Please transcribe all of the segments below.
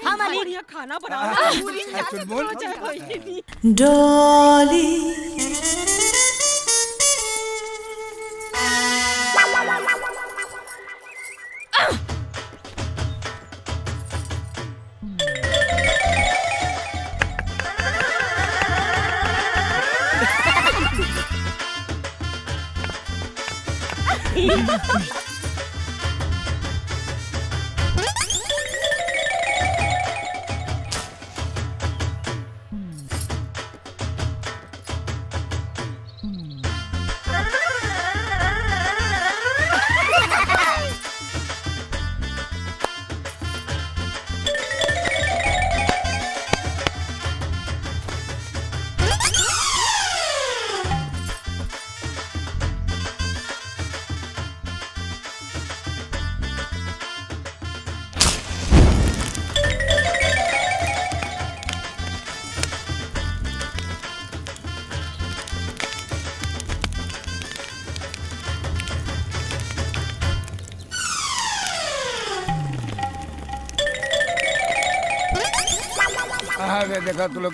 हाँ मालिक। बढ़िया खाना बनाओ। चुलबुल डॉली देखा तू लोग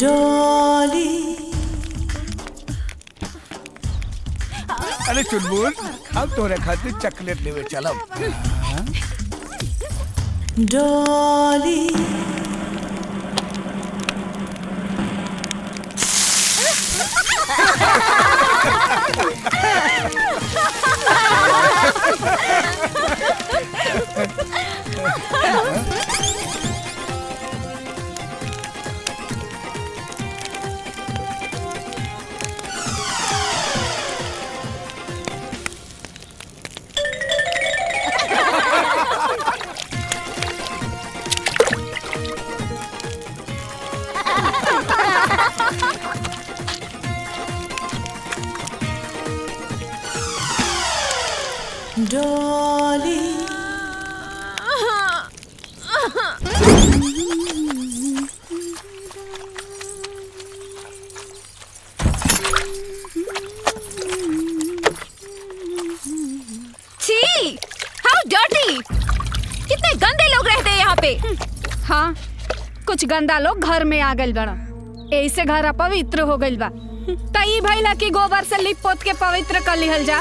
डॉली अरे चुलबुल अब तोरे खातिर चॉकलेट लेवे चलब। डॉली डॉली छी, हाउ डर्टी! कितने गंदे लोग रहते हैं यहाँ पे। हाँ, कुछ गंदा लोग घर में आ गइल बड़ा, ऐसे घर अपवित्र हो गइल बा। तई भइला की गोबर से लिप पोत के पवित्र कर लिहल जा।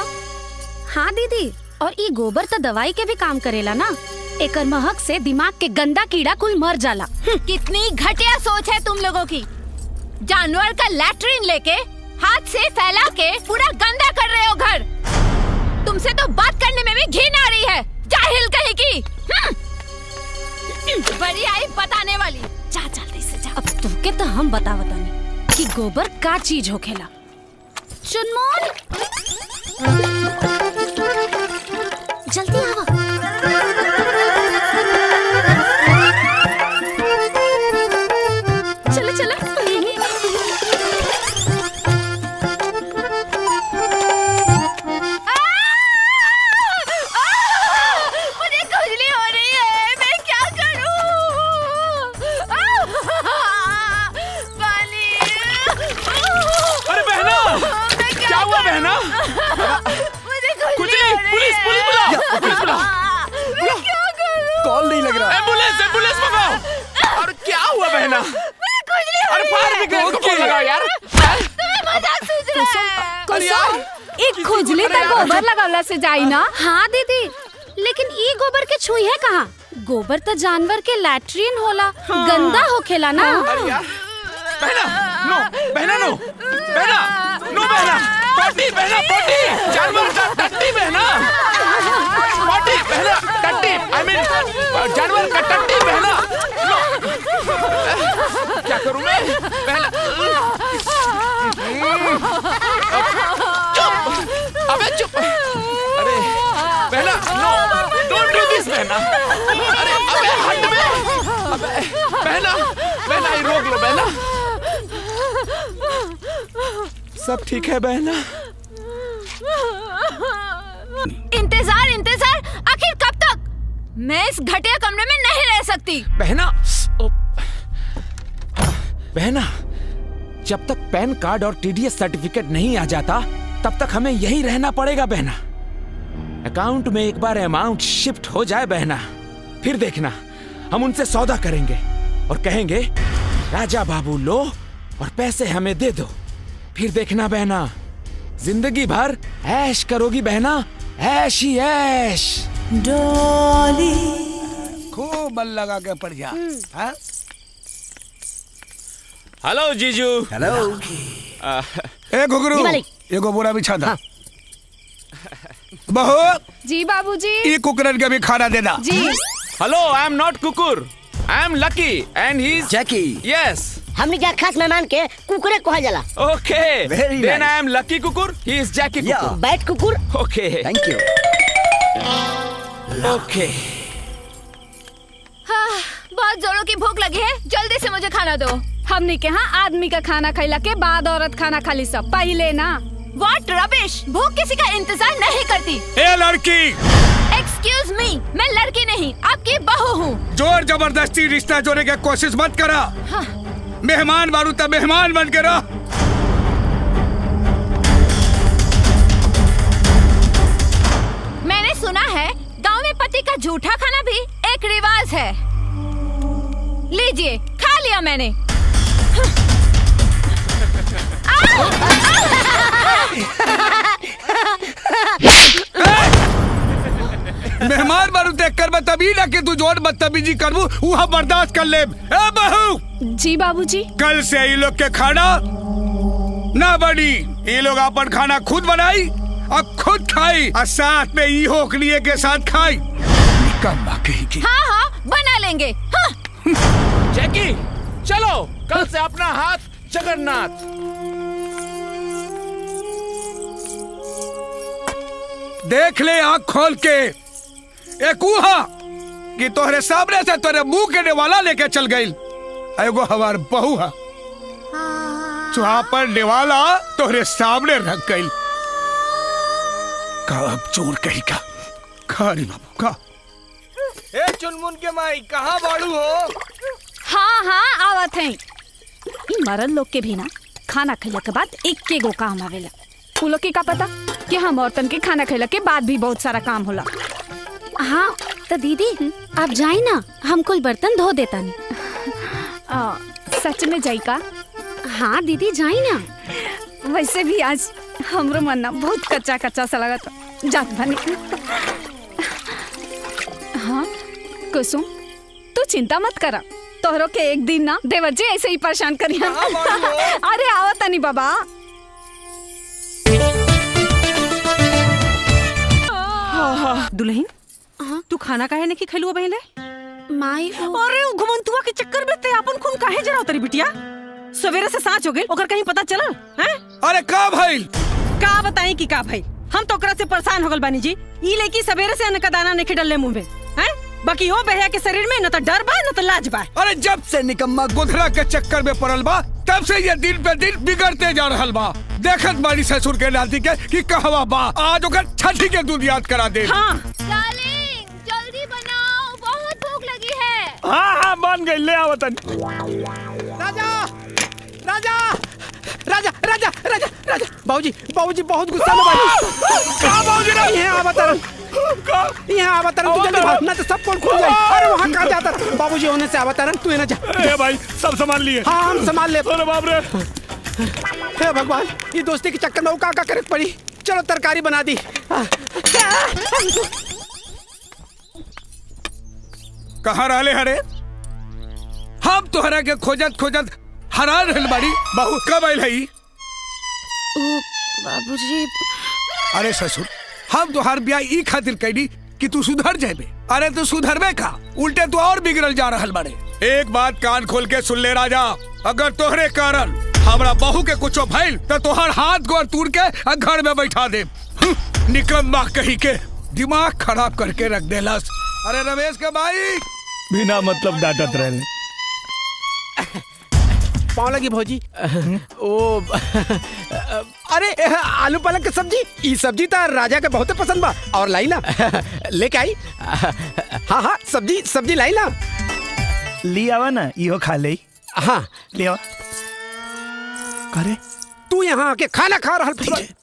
हाँ दीदी, और ये गोबर तो दवाई के भी काम करेला ना। एकर महक से दिमाग के गंदा कीड़ा कुल मर जाला। कितनी घटिया सोच है तुम लोगों की। जानवर का लैट्रिन लेके हाथ से फैला के पूरा गंदा कर रहे हो घर। तुमसे तो बात करने में भी घिन आ रही है, जाहिल कहीं की। बड़ी आई बताने वाली। जा जल्दी से जा। अब तुमके तो हम बतावतानी कि गोबर का चीज होखेला। चुनमुन जल्दी आवा। चलो चलो। मुझे खुजली हो रही है, मैं क्या करूं? पानी। अरे बहना, क्या हुआ बहना? पुलिस बुलाओ, पुलिस बुलाओ। मैं क्या करूं? कॉल नहीं लग रहा। एम्बुलेंस एम्बुलेंस मंगाओ। और क्या हुआ बहना? अरे फायर ब्रिगेड को फोन लगाओ यार। तुम्हें मजाक सूझ रहा है। अरे यार, एक खुजली तक गोबर लगावला से जाई ना। हाँ दीदी, लेकिन ई गोबर के छुई है कहाँ? गोबर तो जानवर के लैट्रिन होला, गंदा होखेला ना। अरे यार, बहना नो, बहना नो, बहना नो, बहना पॉटी, बहना पॉटी, जानवर का टट्टी बहना, पॉटी बहना टट्टी, आई मीन जानवर का टट्टी बहना। क्या करूं मैं बहना? चुप, अबे चुप। अरे बहना नो, डोंट डू दिस बहना। अरे अबे हट में, अबे बहना, बहना ये रोक लो बहना। सब ठीक है बहना? इंतजार इंतजार, आखिर कब तक? मैं इस घटिया कमरे में नहीं रह सकती। बहना, बहना, जब तक पैन कार्ड और टीडीएस सर्टिफिकेट नहीं आ जाता तब तक हमें यहीं रहना पड़ेगा बहना। अकाउंट में एक बार अमाउंट शिफ्ट हो जाए बहना, फिर देखना हम उनसे सौदा करेंगे और कहेंगे राजा बाबू लो और पैसे हमें दे दो। फिर देखना बहना, जिंदगी भर ऐश करोगी बहना, ऐश ही ऐश। डॉली खूब बल लगा के पड़ जा। हाँ? हेलो जीजू। हेलो। ए घुघरू, एगो बोरा बिछा दा। बहू, जी बाबूजी। ये कुकरन के भी खाना देना। जी। Hello, I am not kukur, I am lucky and he is Jackie. Yes. हमने क्या खास मेहमान के कुकुरे कहा जाला। Okay, Very then nice. I am lucky kukur, he is Jackie Yeah. कुकुर। बैठ कुकुर। Okay thank you. ओके। हाँ, बहुत जोरों की भूख लगी है, जल्दी से मुझे खाना दो। हमने के यहाँ आदमी का खाना खैला के बाद औरत खाना खाली सब पहले ना। What rubbish! भूख किसी का इंतजार नहीं करती। ए लड़की, Excuse me, मैं लड़की नहीं, आपकी बहू हूँ। जोर जबरदस्ती रिश्ता जोड़ने की कोशिश मत करा। हाँ। मेहमान बारू तब मेहमान बन के रह। मैंने सुना है गांव में पति का जूठा खाना भी एक रिवाज है। लीजिए, खा लिया मैंने। मेहमान बारू देख कर तभी ना कि तू जोर बदतमीजी करबू, वहाँ बर्दाश्त कर ले। ए बहू, जी बाबूजी। कल से ये लोग के खाना ना बनी। ये लोग अपन खाना खुद बनाई और खुद खाई और साथ में ई होकलिए के साथ खाई। निकम्मा कहीं की। हाँ हाँ, बना लेंगे। हाँ। जैकी, चलो कल से अपना हाथ जगन्नाथ। देख ले आँख खोल के, एक उहा कि तोहरे सामने से तोरे मुंह के नेवाला लेके चल गई। एगो हमार बहू है, पर नेवाला तोहरे सामने रख गई। कब चोर कही का खारी बाबू का। ए चुनमुन के माई, कहाँ बाड़ू हो? हाँ हाँ, आवत है। इ मरल लोग के भी ना खाना खैला के बाद एक गो काम आवेला। उ लोग के का पता कि हम औरतन के खाना खैला के बाद भी बहुत सारा काम होला। हाँ, तो दीदी आप जाए ना, हम कुल बर्तन धो देता नहीं। सच में जाई का? हाँ दीदी, जाए ना। वैसे भी आज हमरो मन ना बहुत कच्चा कच्चा सा लगा था। जात बनी। हाँ कुसुम, तू चिंता मत करा, तोहरो के एक दिन ना देवर जी ऐसे ही परेशान करिया। अरे आवत नहीं बाबा। दुल्हन, तू खाना काहे नहीं खैलुआ बहले? माई अरे उ घुमंतुआ के चक्कर में ते अपन खून काहे जराव तरी बिटिया? सवेरे से सांच हो गेल, ओकर कहीं पता चलल? हैं? अरे का भइल? का बताई कि का भाई, हम तो ओकरा से परेशान हो गल बानी जी। ई लड़की सवेरे से अन्न का दाना नहीं डलले मुंह में, हैं? बाकी ओ बहया के शरीर में न तो डर बा न तो लाज बा। अरे जब से निकम्मा गोधरा के चक्कर में पड़ल बा, तब से ये दिन पे दिन बिगड़ते जा रहल बा। देखत बाड़ी ससुर के नाती के कि कहवा बा, आज ओकर छठी के दूध याद करा दे। हाँ डार्लिंग, जल्दी बनाओ, बहुत भूख लगी है। हाँ हाँ, बन गई, ले आओ तन। राजा राजा राजा राजा राजा राजा बाबूजी बाबूजी बहुत गुस्सा में बानी। का बाबूजी रे? यहाँ आवतरन, यहाँ आवतरन, तू जल्दी भाग ना तो सब पोल खुल जाए। अरे वहाँ कहाँ जाता? बाबूजी होने से आवतरन, तू ना जा। ए भाई, सब संभाल लिए। हाँ हम संभाल ले। अरे बाप रे, हे भगवान, ये दोस्ती के चक्कर में वो का करत पड़ी। चलो तरकारी बना दी। कहाँ रहले हरे? हम तोहरा के खोजत खोजत हरान रहल बाड़ी। बहू कब आइल हई? बाबूजी, अरे ससुर, हम तोहार ब्याह ई खातिर कैली कि तू सुधर जाबे। अरे तू सुधरबे का, उल्टे तू और बिगड़ल जा रहल बाड़े। एक बात कान खोल के सुन ले राजा, अगर तोहरे कारण हमरा बहू के कुछो भइल तो तोहर हाथ गोर तोड़ के घर में बैठा दे। निकम्मा कही के दिमाग खराब करके रख देलस। अरे रमेश के भाई बिना मतलब डांटत रहले। पाँव लगी भौजी। ओ अरे आलू पालक की सब्जी, ई सब्जी तो राजा के बहुत पसंद बा। और लाई ना लेके आई। हाँ हाँ, सब्जी सब्जी लाई ना। ली आवा ना, इहो खा ले। हाँ ले आवा। करे तू यहाँ आके खाना खा रहा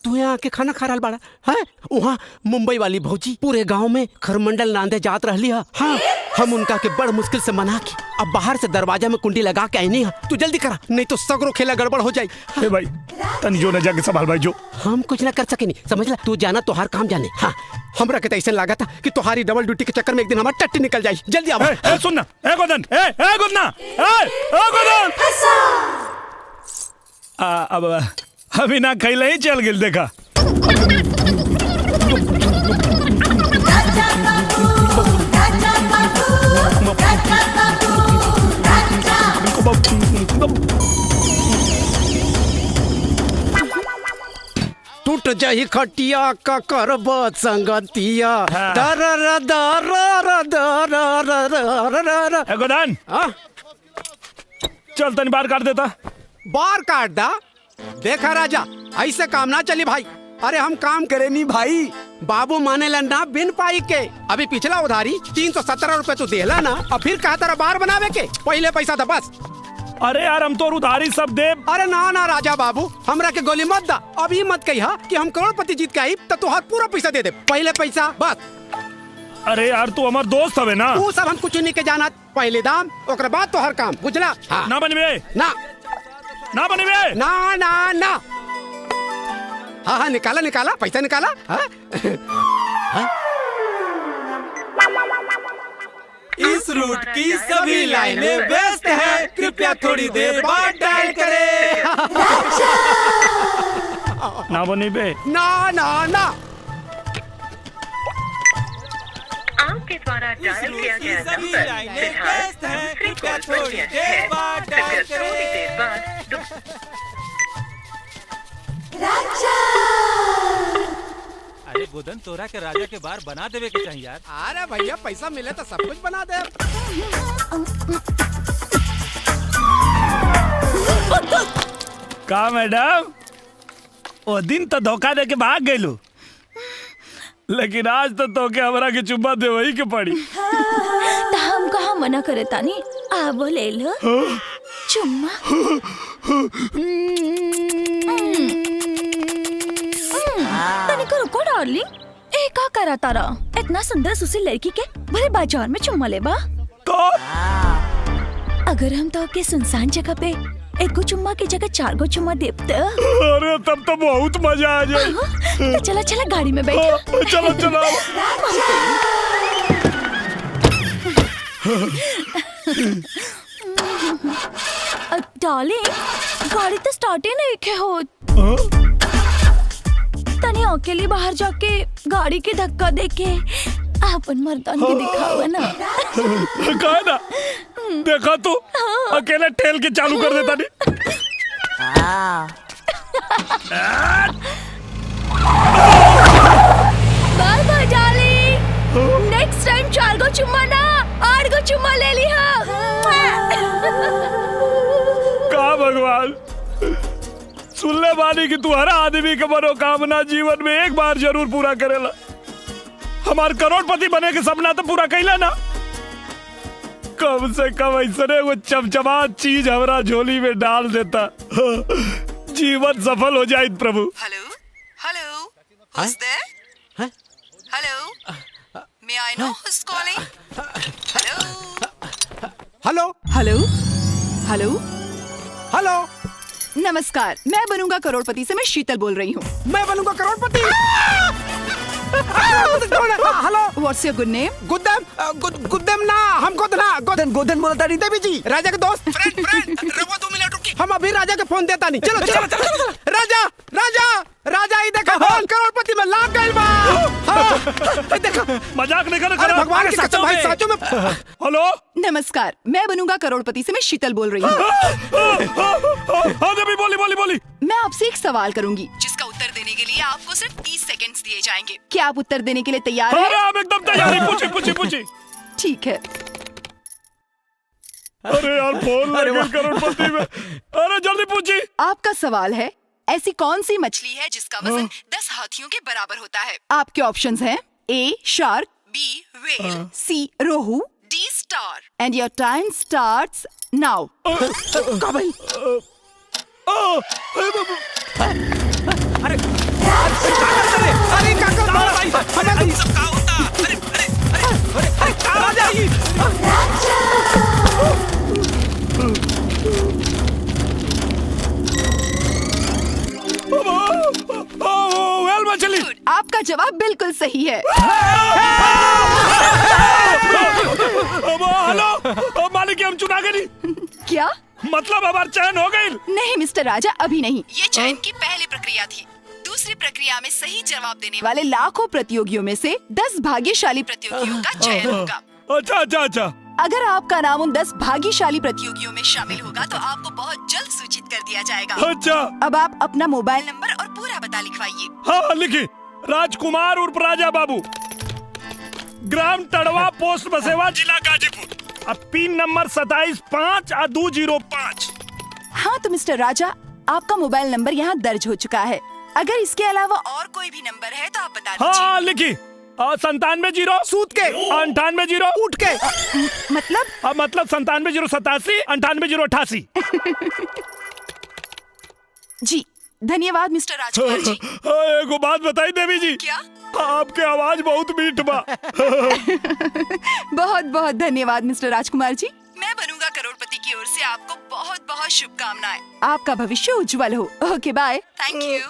तू यहाँ आके खाना खा रहा बाड़ा है। वहाँ मुंबई वाली भौजी पूरे गांव में खरमंडल नांदे जात रहली है। हाँ, हम उनका के बड़ मुश्किल से मना के अब बाहर से दरवाजा में कुंडी लगा के आईनी है। तू जल्दी करा नहीं तो सगरो खेला गड़बड़ हो जाए। ए भाई तनी जो न जाके संभाल भाई जो। हम कुछ ना कर सके नहीं, समझ ला। तू जाना तोहार काम जाने। हाँ, हमरा के ऐसा लगा था कि तुम्हारी डबल ड्यूटी के चक्कर में एक दिन हमारा टट्टी निकल जाए। जल्दी आओ। ए सुन ना, ए गोदन, ए गोदना, ए गोदन। अब अभी ना खैले ही चल गेल देखा। टूट जाही खटिया का करब संगतिया। ए गोदन, चल तनी बाहर काट देता। बार काट दा। देखा राजा, ऐसे काम ना चली भाई। अरे हम काम करे नहीं भाई, बाबू माने ना बिन पाई के। अभी पिछला उधारी 317 रुपए तो देला ना, अब फिर कहा तारा बार बनावे के पहले पैसा था बस। अरे यार हम तो उधारी सब दे। अरे ना ना राजा बाबू, हमरा के गोली मत दा। अभी मत कहिया कि हम करोड़पति जीत के आई तो तुहार पूरा पैसा दे दे। पहले पैसा बस। अरे यार तू हमार दोस्त हवे ना। तू सब हम कुछ नहीं के जाना। पहले दाम ओकर बाद तो हर काम, बुझला। हाँ। ना बनबे ना ना बनबे ना ना ना। हाँ हाँ निकाला निकाला, पैसा निकाला। हाँ? हाँ? इस रूट की सभी लाइनें व्यस्त है, कृपया थोड़ी देर बाद डायल करें। ना बनबे ना ना ना। आपके द्वारा डायल किया गया नंबर व्यस्त है, कृपया थोड़ी देर बाद डायल थोड़ी करें। देर बाद अरे गोदन, तोरा के राजा के बार बना देवे के चाहिए यार। अरे भैया पैसा मिले तो सब कुछ बना दे। का मैडम, वो दिन तो धोखा दे के भाग गइलू, लेकिन आज तो के हमरा के चुम्मा दे वही के पड़ी। तो हम कहाँ मना करे तानी, आबो ले लो चुम्मा। तनिको रुको डार्लिंग, ए का करा तारा? इतना सुंदर सुशील लड़की के भले बाजार में चुम्मा लेबा? तो अगर हम तो के सुनसान जगह पे एक गो चुम्मा की जगह 4 गो चुम्मा देब तो? अरे तब तो बहुत मजा आ जाए। तो चला चला गाड़ी में बैठो। चलो चलो। डार्लिंग, गाड़ी तो स्टार्ट ही नहीं के हो। तने अकेली बाहर जाके गाड़ी के धक्का देके अपन मर्दान के दिखावा ना। कहा ना, देखा तू अकेले ठेल के चालू कर देता नहीं। Bye bye darling, next time 4 गो चुम्मा ना 8 गो चुम्मा ले ली। का भगवान, सुनले बानी कि तू हर आदमी के मनोकामना जीवन में एक बार जरूर पूरा करेला। हमार करोड़पति बने के सपना तो पूरा कैला ना। कम से कम ऐसे वो चमचमात चीज हमारा झोली में डाल देता, जीवन सफल हो जाए प्रभु। Hello? Hello? Who's there? Huh? Hello? May I know who's calling? Hello? Hello hello? Hello? Hello. नमस्कार, मैं बनूंगा करोड़पति से। मैं शीतल बोल रही हूँ। मैं बनूंगा करोड़पति। Hello, What's your good name? गुद्दम ना, हम गोदन बोलता नहीं देवी जी, राजा के दोस्त। फ्रेंड रुको 2 मिनट रुकी, हम अभी राजा के फोन देता नहीं। चलो चलो चलो। राजा राजा राजा, ही देखा फोन करोड़पति में लाग गइल बा। हाँ, देखा। मजाक नहीं कर। अरे भगवान की कसम भाई, सचो में। हेलो, नमस्कार, मैं बनूंगा करोड़पति से। मैं शीतल बोल रही हूँ। हाँ देवी, बोली। मैं आपसे एक सवाल करूंगी, जिसका उत्तर देने के लिए आपको सिर्फ 30 सेकंड्स दिए जाएंगे। क्या आप उत्तर देने के लिए तैयार हैं? अरे आप एकदम तैयार हैं। पूछी। ठीक है। अरे यार फोन लगे करोड़पति में। अरे जल्दी पूछी। आपका सवाल है, ऐसी कौन सी मछली है जिसका वजन 10 हाथियों के बराबर होता है? आपके ऑप्शंस हैं A shark, B whale, C rohu, D star. And your time starts now. अरे अरे काका भाई हमें सब कहा होता। अरे अरे अरे अरे राजा वेल मछली। आपका जवाब बिल्कुल सही है। हेलो मालिक, हम चुना गए नहीं। क्या मतलब हमार चयन हो गई? नहीं मिस्टर राजा, अभी नहीं। ये चयन की पहली प्रक्रिया थी। दूसरी प्रक्रिया में सही जवाब देने वाले लाखों प्रतियोगियों में से 10 भाग्यशाली प्रतियोगियों का चयन होगा। अच्छा अच्छा अच्छा। अगर आपका नाम उन 10 भाग्यशाली प्रतियोगियों में शामिल होगा तो आपको बहुत जल्द सूचित कर दिया जाएगा। अच्छा। अब आप अपना मोबाइल नंबर और पूरा पता लिखवाइए। हाँ लिखी। राजकुमार उर्फ राजा बाबू, ग्राम टड़वा, पोस्ट बसेवा, जिला गाजीपुर। अब पिन नंबर 275205। हाँ तो मिस्टर राजा, आपका मोबाइल नंबर यहाँ दर्ज हो चुका है। अगर इसके अलावा और कोई भी नंबर है तो आप बता दीजिए। हाँ लिखी। 97 सूत के 98 उठ के मतलब 97 087 98 088। जी धन्यवाद मिस्टर राजकुमार जी। एगो बात बताई देवी जी। क्या? आपके आवाज बहुत मीठ बा। बहुत बहुत धन्यवाद मिस्टर राजकुमार जी। मैं बनूंगा करोड़पति की ओर से आपको बहुत बहुत शुभकामनाएं। आपका भविष्य उज्जवल हो। ओके बाय। Thank you.